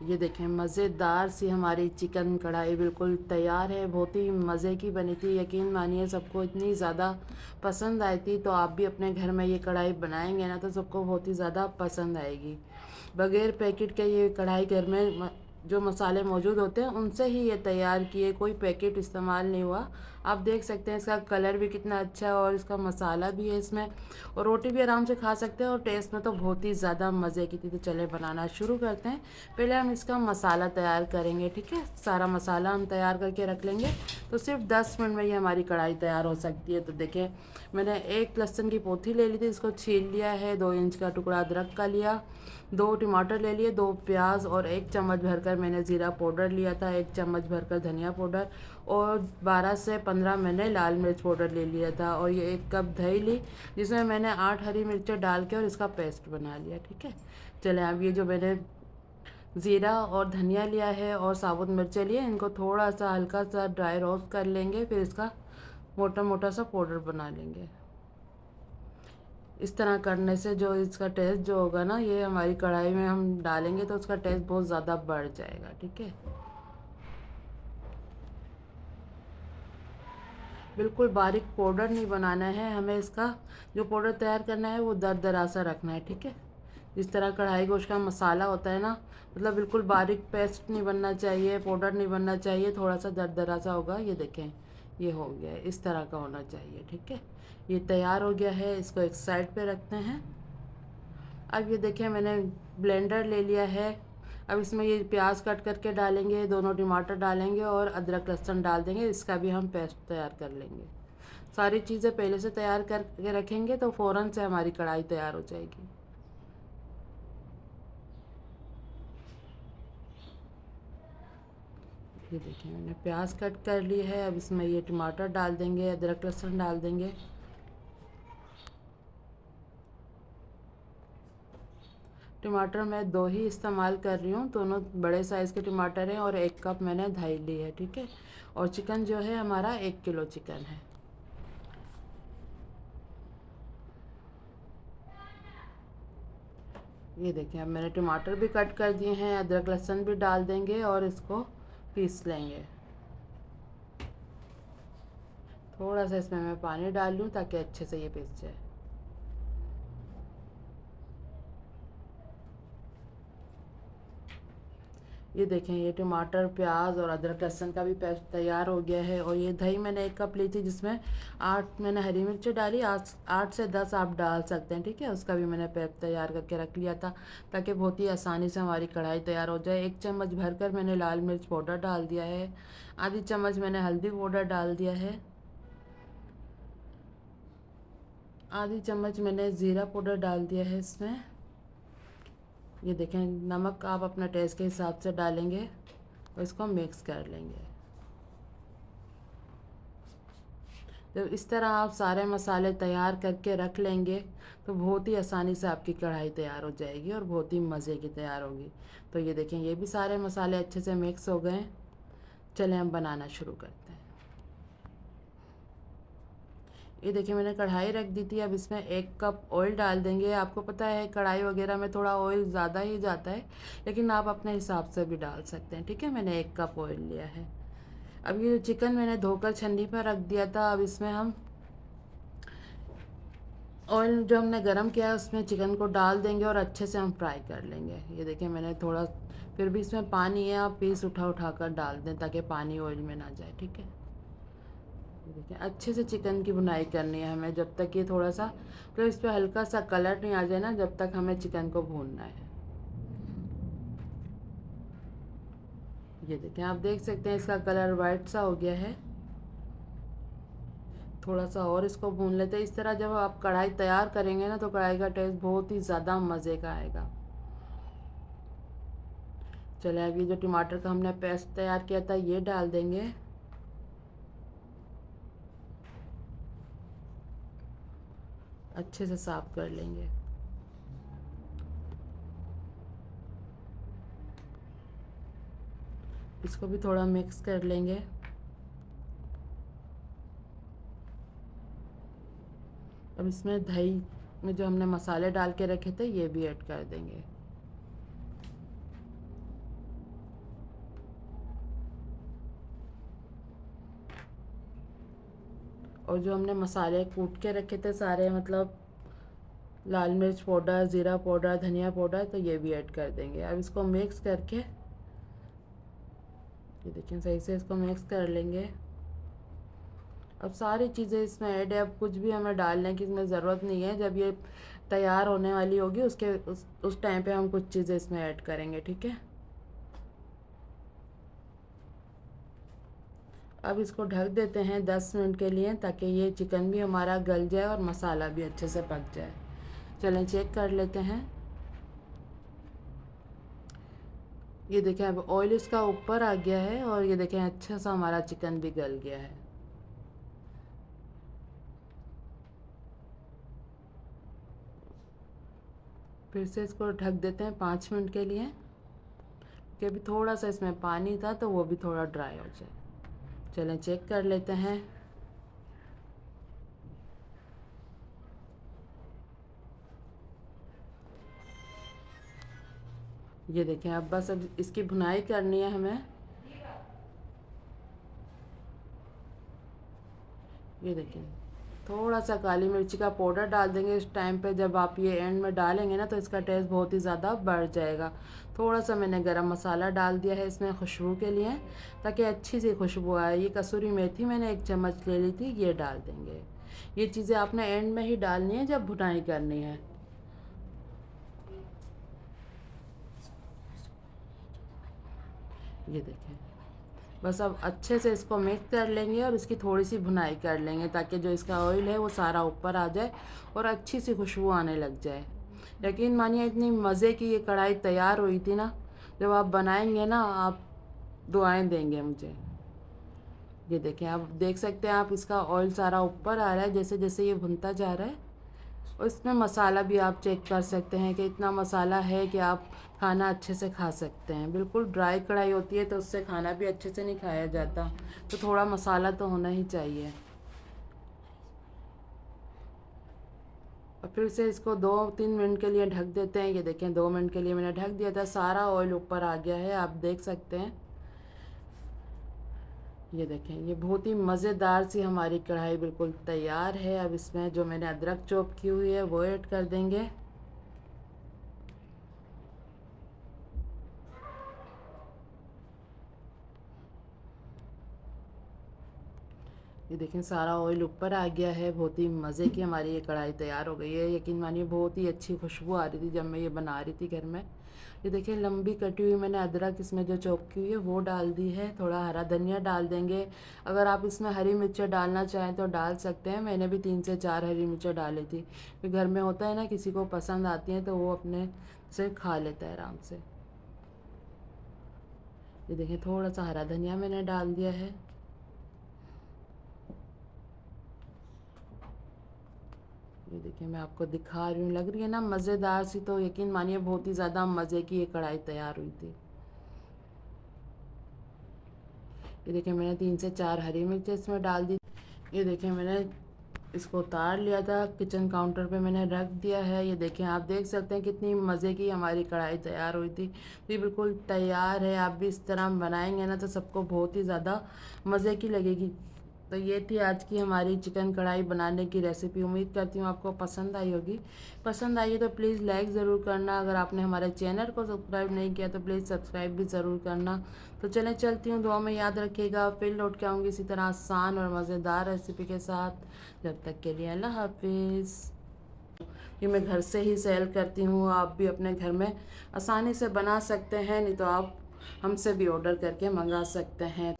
ये देखें मज़ेदार सी हमारी चिकन कढ़ाई बिल्कुल तैयार है। बहुत ही मज़े की बनी थी, यकीन मानिए सबको इतनी ज़्यादा पसंद आई थी। तो आप भी अपने घर में ये कढ़ाई बनाएंगे ना तो सबको बहुत ही ज़्यादा पसंद आएगी। बगैर पैकेट के ये कढ़ाई घर में जो मसाले मौजूद होते हैं उनसे ही ये तैयार किए, कोई पैकेट इस्तेमाल नहीं हुआ। आप देख सकते हैं इसका कलर भी कितना अच्छा है और इसका मसाला भी है इसमें, और रोटी भी आराम से खा सकते हैं और टेस्ट में तो बहुत ही ज़्यादा मज़े की थी। तो चले बनाना शुरू करते हैं। पहले हम इसका मसाला तैयार करेंगे, ठीक है। सारा मसाला हम तैयार करके रख लेंगे तो सिर्फ 10 मिनट में ये हमारी कढ़ाई तैयार हो सकती है। तो देखें मैंने एक लहसुन की पोथी ले ली थी, इसको छील लिया है। 2 इंच का टुकड़ा अदरक का लिया, 2 टमाटर ले लिए, 2 प्याज और 1 चम्मच भरकर मैंने ज़ीरा पाउडर लिया था, 1 चम्मच भरकर धनिया पाउडर और 12 से 15 मैंने लाल मिर्च पाउडर ले लिया था। और ये 1 कप दही ली जिसमें मैंने 8 हरी मिर्चें डाल के और इसका पेस्ट बना लिया, ठीक है। चलें अब ये जो मैंने ज़ीरा और धनिया लिया है और साबुत मिर्चें लिए, इनको थोड़ा सा हल्का सा ड्राई रोस्ट कर लेंगे, फिर इसका मोटा मोटा सा पाउडर बना लेंगे। इस तरह करने से जो इसका टेस्ट जो होगा ना, ये हमारी कढ़ाई में हम डालेंगे तो उसका टेस्ट बहुत ज़्यादा बढ़ जाएगा, ठीक है। बिल्कुल बारीक पाउडर नहीं बनाना है हमें, इसका जो पाउडर तैयार करना है वो दरदरा सा रखना है, ठीक है। जिस तरह कढ़ाई गोश्त का मसाला होता है ना, मतलब बिल्कुल बारीक पेस्ट नहीं बनना चाहिए, पाउडर नहीं बनना चाहिए, थोड़ा सा दरदरा सा होगा। ये देखें ये हो गया है, इस तरह का होना चाहिए, ठीक है। ये तैयार हो गया है, इसको एक साइड पे रखते हैं। अब ये देखिए मैंने ब्लेंडर ले लिया है। अब इसमें ये प्याज कट करके डालेंगे, दोनों टमाटर डालेंगे और अदरक लहसुन डाल देंगे, इसका भी हम पेस्ट तैयार कर लेंगे। सारी चीज़ें पहले से तैयार करके रखेंगे तो फ़ौरन से हमारी कढ़ाई तैयार हो जाएगी। ये देखिए मैंने प्याज कट कर ली है। अब इसमें ये टमाटर डाल देंगे, अदरक लहसुन डाल देंगे। टमाटर मैं 2 ही इस्तेमाल कर रही हूँ, दोनों बड़े साइज़ के टमाटर हैं और 1 कप मैंने दही ली है, ठीक है। और चिकन जो है हमारा 1 किलो चिकन है। ये देखिए अब मैंने टमाटर भी कट कर दिए हैं, अदरक लहसुन भी डाल देंगे और इसको पीस लेंगे। थोड़ा सा इसमें मैं पानी डाल लूँ ताकि अच्छे से ये पीस जाए। ये देखें ये टमाटर प्याज और अदरक लहसुन का भी पेस्ट तैयार हो गया है। और ये दही मैंने 1 कप ली थी जिसमें 8 मैंने हरी मिर्ची डाली, 8 से 10 आप डाल सकते हैं, ठीक है। उसका भी मैंने पेस्ट तैयार करके रख लिया था ताकि बहुत ही आसानी से हमारी कढ़ाई तैयार हो जाए। 1 चम्मच भरकर मैंने लाल मिर्च पाउडर डाल दिया है, आधी चम्मच मैंने हल्दी पाउडर डाल दिया है, आधी चम्मच मैंने ज़ीरा पाउडर डाल दिया है इसमें। ये देखें नमक आप अपने टेस्ट के हिसाब से डालेंगे और इसको मिक्स कर लेंगे। जब इस तरह आप सारे मसाले तैयार करके रख लेंगे तो बहुत ही आसानी से आपकी कढ़ाई तैयार हो जाएगी और बहुत ही मज़े की तैयार होगी। तो ये देखें ये भी सारे मसाले अच्छे से मिक्स हो गए। चलें हम बनाना शुरू करते हैं। ये देखिए मैंने कढ़ाई रख दी थी। अब इसमें 1 कप ऑयल डाल देंगे। आपको पता है कढ़ाई वगैरह में थोड़ा ऑयल ज़्यादा ही जाता है, लेकिन आप अपने हिसाब से भी डाल सकते हैं, ठीक है। मैंने 1 कप ऑयल लिया है। अब ये जो चिकन मैंने धोकर छन्नी पर रख दिया था, अब इसमें हम ऑयल जो हमने गरम किया है उसमें चिकन को डाल देंगे और अच्छे से हम फ्राई कर लेंगे। ये देखिए मैंने थोड़ा, फिर भी इसमें पानी है, आप पीस उठा उठा कर डाल दें ताकि पानी ऑयल में ना जाए, ठीक है। ये देखिए अच्छे से चिकन की भुनाई करनी है हमें, जब तक ये थोड़ा सा मतलब इस पर हल्का सा कलर नहीं आ जाए ना, जब तक हमें चिकन को भूनना है। ये देखें आप देख सकते हैं इसका कलर वाइट सा हो गया है। थोड़ा सा और इसको भून लेते हैं। इस तरह जब आप कढ़ाई तैयार करेंगे ना तो कढ़ाई का टेस्ट बहुत ही ज़्यादा मज़े का आएगा। चले अब ये जो टमाटर का हमने पेस्ट तैयार किया था ये डाल देंगे। अच्छे से साफ कर लेंगे। इसको भी थोड़ा मिक्स कर लेंगे। अब इसमें दही में जो हमने मसाले डाल के रखे थे ये भी ऐड कर देंगे। और जो हमने मसाले कूट के रखे थे सारे, मतलब लाल मिर्च पाउडर, ज़ीरा पाउडर, धनिया पाउडर, तो ये भी ऐड कर देंगे। अब इसको मिक्स करके, ये देखिए सही से इसको मिक्स कर लेंगे। अब सारी चीज़ें इसमें ऐड है, अब कुछ भी हमें डालने की इसमें ज़रूरत नहीं है। जब ये तैयार होने वाली होगी उस टाइम पे हम कुछ चीज़ें इसमें ऐड करेंगे, ठीक है। अब इसको ढक देते हैं 10 मिनट के लिए, ताकि ये चिकन भी हमारा गल जाए और मसाला भी अच्छे से पक जाए। चलें चेक कर लेते हैं। ये देखें अब ऑयल इसका ऊपर आ गया है और ये देखें अच्छा सा हमारा चिकन भी गल गया है। फिर से इसको ढक देते हैं 5 मिनट के लिए, कि अभी थोड़ा सा इसमें पानी था तो वो भी थोड़ा ड्राई हो जाए। चलें चेक कर लेते हैं। ये देखें अब बस अब इसकी भुनाई करनी है हमें। ये देखें थोड़ा सा काली मिर्ची का पाउडर डाल देंगे इस टाइम पे। जब आप ये एंड में डालेंगे ना तो इसका टेस्ट बहुत ही ज़्यादा बढ़ जाएगा। थोड़ा सा मैंने गरम मसाला डाल दिया है इसमें खुशबू के लिए, ताकि अच्छी सी खुशबू आए। ये कसूरी मेथी मैंने 1 चम्मच ले ली थी, ये डाल देंगे। ये चीज़ें आपने एंड में ही डालनी है जब भुनाई करनी है। ये देखें बस अब अच्छे से इसको मिक्स कर लेंगे और इसकी थोड़ी सी भुनाई कर लेंगे, ताकि जो इसका ऑयल है वो सारा ऊपर आ जाए और अच्छी सी खुशबू आने लग जाए। यकीन मानिए इतनी मज़े की ये कढ़ाई तैयार हुई थी ना, जब आप बनाएंगे ना आप दुआएं देंगे मुझे। ये देखें आप देख सकते हैं, आप इसका ऑयल सारा ऊपर आ रहा है जैसे जैसे ये भुनता जा रहा है। और इसमें मसाला भी आप चेक कर सकते हैं कि इतना मसाला है कि आप खाना अच्छे से खा सकते हैं। बिल्कुल ड्राई कढ़ाई होती है तो उससे खाना भी अच्छे से नहीं खाया जाता, तो थोड़ा मसाला तो होना ही चाहिए। और फिर से इसको 2-3 मिनट के लिए ढक देते हैं। ये देखें 2 मिनट के लिए मैंने ढक दिया था, सारा ऑयल ऊपर आ गया है, आप देख सकते हैं। ये देखें ये बहुत ही मज़ेदार सी हमारी कढ़ाई बिल्कुल तैयार है। अब इसमें जो मैंने अदरक चॉप की हुई है वो ऐड कर देंगे। ये देखें सारा ऑयल ऊपर आ गया है। बहुत ही मज़े की हमारी ये कढ़ाई तैयार हो गई है। यकीन मानिए बहुत ही अच्छी खुशबू आ रही थी जब मैं ये बना रही थी घर में। ये देखें लंबी कटी हुई मैंने अदरक इसमें जो चॉप की हुई है वो डाल दी है। थोड़ा हरा धनिया डाल देंगे। अगर आप इसमें हरी मिर्चें डालना चाहें तो डाल सकते हैं। मैंने भी 3 से 4 हरी मिर्चें डाली थी, क्योंकि घर में होता है ना किसी को पसंद आती हैं तो वो अपने से खा लेता है आराम से। ये देखें थोड़ा सा हरा धनिया मैंने डाल दिया है। ये देखिए मैं आपको दिखा रही हूँ, लग रही है ना मज़ेदार सी, तो यकीन मानिए बहुत ही ज़्यादा मज़े की ये कढ़ाई तैयार हुई थी। ये देखिए मैंने 3 से 4 हरी मिर्च इसमें डाल दी। ये देखिए मैंने इसको उतार लिया था, किचन काउंटर पे मैंने रख दिया है। ये देखें आप देख सकते हैं कितनी मज़े की हमारी कढ़ाई तैयार हुई थी। तो ये बिल्कुल तैयार है, आप भी इस तरह बनाएंगे ना तो सबको बहुत ही ज़्यादा मज़े की लगेगी। तो ये थी आज की हमारी चिकन कढ़ाई बनाने की रेसिपी। उम्मीद करती हूँ आपको पसंद आई होगी। पसंद आई है तो प्लीज़ लाइक ज़रूर करना। अगर आपने हमारे चैनल को सब्सक्राइब नहीं किया तो प्लीज़ सब्सक्राइब भी ज़रूर करना। तो चलें चलती हूँ, दुआ में याद रखिएगा। फिर लौट के आऊँगी इसी तरह आसान और मज़ेदार रेसिपी के साथ। जब तक के लिए अल्लाह हाफिज़। ये मैं घर से ही सेल करती हूँ, आप भी अपने घर में आसानी से बना सकते हैं, नहीं तो आप हमसे भी ऑर्डर करके मंगा सकते हैं।